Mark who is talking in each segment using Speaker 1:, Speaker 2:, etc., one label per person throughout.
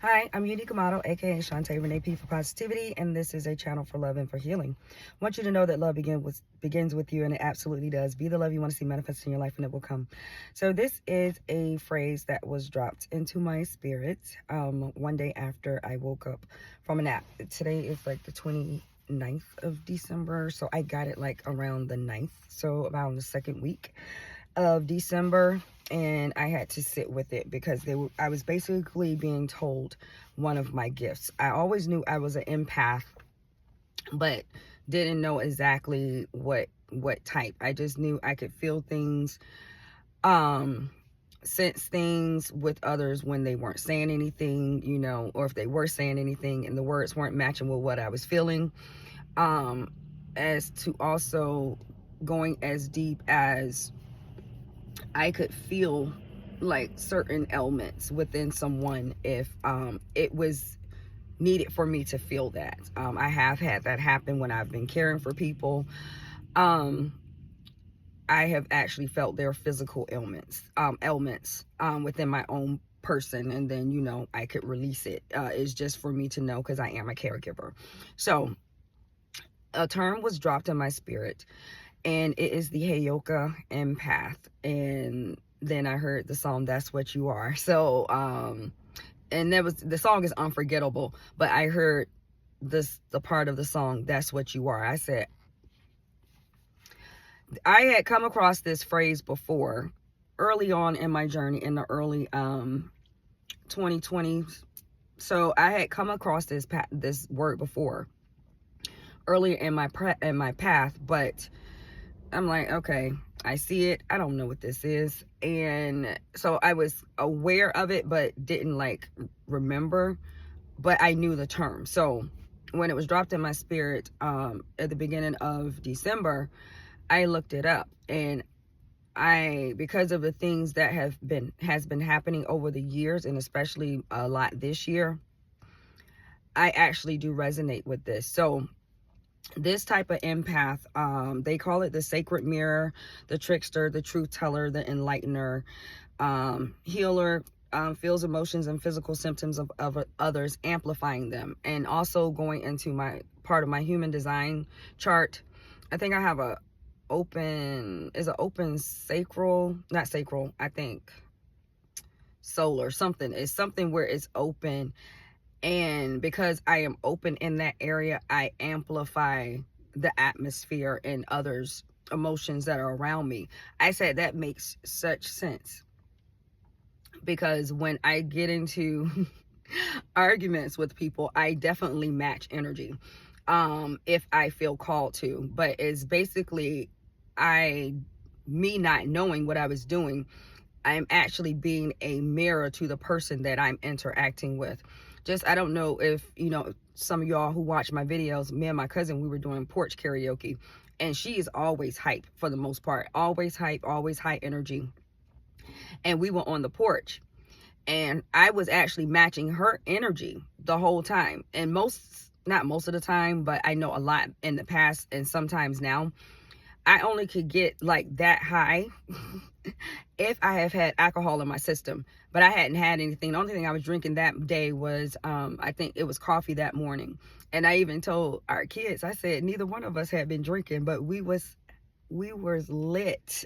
Speaker 1: Hi, I'm Unique Model, aka Shantae Renee P for Positivity, and this is a channel for love and for healing. I want you to know that love begins with you, and it absolutely does. Be the love you want to see manifest in your life, and it will come. So this is a phrase that was dropped into my spirit one day after I woke up from a nap. Today is like the 29th of December, so I got it like around the 9th, so around the second week of December, and I had to sit with it because I was basically being told one of my gifts. I always knew I was an empath, but didn't know exactly what type. I just knew I could feel things, sense things with others when they weren't saying anything, or if they were saying anything and the words weren't matching with what I was feeling. As to also going as deep as I could feel like certain elements within someone if it was needed for me to feel that. I have had that happen when I've been caring for people. I have actually felt their physical ailments within my own person, and then I could release it. It's just for me to know because I am a caregiver. So a term was dropped in my spirit, and it is the Heyoka Empath. And then I heard the song "That's What You Are." So and the song is unforgettable, but I heard the part of the song "That's What You Are." I said, I had come across this phrase before early on in my journey in the early 2020s. So I had come across this word before earlier in my path, but I'm like, okay, I see it. I don't know what this is. And so I was aware of it, but didn't remember, but I knew the term. So when it was dropped in my spirit at the beginning of December, I looked it up, and because of the things that has been happening over the years, and especially a lot this year, I actually do resonate with this. So this type of empath, they call it the sacred mirror, the trickster, the truth teller, the enlightener, healer, feels emotions and physical symptoms of others, amplifying them. And also going into my part of my human design chart, I think I have an open sacral, not sacral, I think solar, something. It's something where it's open. And because I am open in that area, I amplify the atmosphere and others' emotions that are around me. I said that makes such sense, because when I get into arguments with people, I definitely match energy if I feel called to. But it's basically me not knowing what I was doing, I'm actually being a mirror to the person that I'm interacting with. I don't know if, some of y'all who watch my videos, me and my cousin, we were doing porch karaoke, and she is always hype for the most part. Always hype, always high energy. And we were on the porch, and I was actually matching her energy the whole time. And not most of the time, but I know a lot in the past and sometimes now, I only could get like that high if I have had alcohol in my system, but I hadn't had anything. The only thing I was drinking that day was, I think it was coffee that morning. And I even told our kids, I said, neither one of us had been drinking, but we was lit.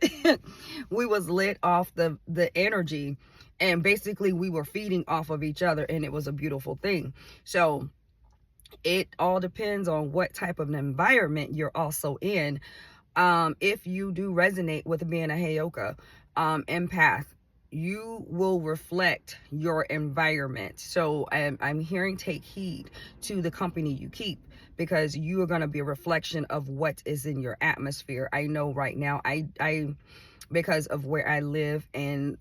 Speaker 1: We was lit off the energy, and basically we were feeding off of each other, and it was a beautiful thing. So it all depends on what type of an environment you're also in. If you do resonate with being a Heyoka empath, you will reflect your environment. So I'm hearing, take heed to the company you keep, because you are going to be a reflection of what is in your atmosphere. I know right now, I because of where I live, and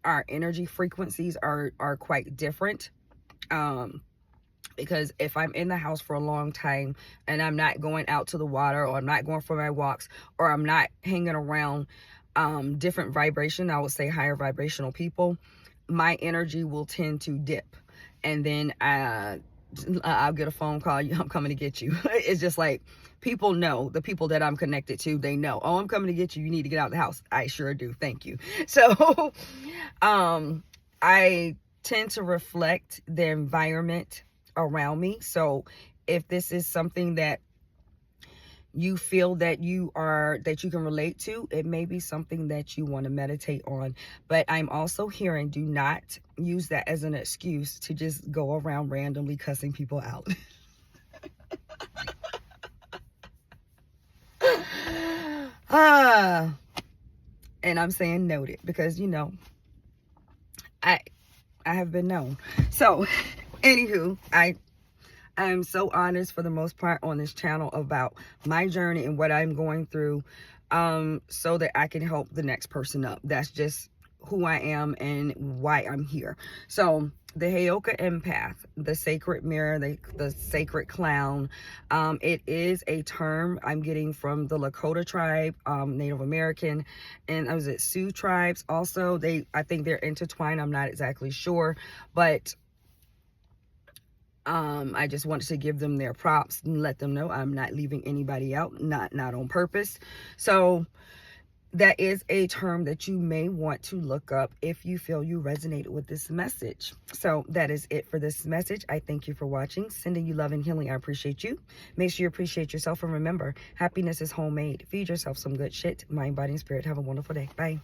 Speaker 1: our energy frequencies are quite different. Because if I'm in the house for a long time and I'm not going out to the water, or I'm not going for my walks, or I'm not hanging around different vibration, I would say higher vibrational people, my energy will tend to dip. And then I'll get a phone call, I'm coming to get you. It's just like, people know, the people that I'm connected to, they know, oh, I'm coming to get you. You need to get out of the house. I sure do. Thank you. So I tend to reflect the environment around me. So if this is something that you feel that you can relate to, it may be something that you want to meditate on. But I'm also hearing, do not use that as an excuse to just go around randomly cussing people out. And I'm saying noted because, you know, I have been known. So anywho, I'm so honest for the most part on this channel about my journey and what I'm going through, so that I can help the next person up. That's just who I am and why I'm here. So the Heyoka Empath, the sacred mirror, the sacred clown, it is a term I'm getting from the Lakota tribe, Native American, and was it Sioux tribes also. I think they're intertwined. I'm not exactly sure, but I just wanted to give them their props and let them know I'm not leaving anybody out, not on purpose. So that is a term that you may want to look up if you feel you resonated with this message. So that is it for this message. I thank you for watching. Sending you love and healing. I appreciate you. Make sure you appreciate yourself, and remember, happiness is homemade. Feed yourself some good shit. Mind, body, and spirit. Have a wonderful day. Bye.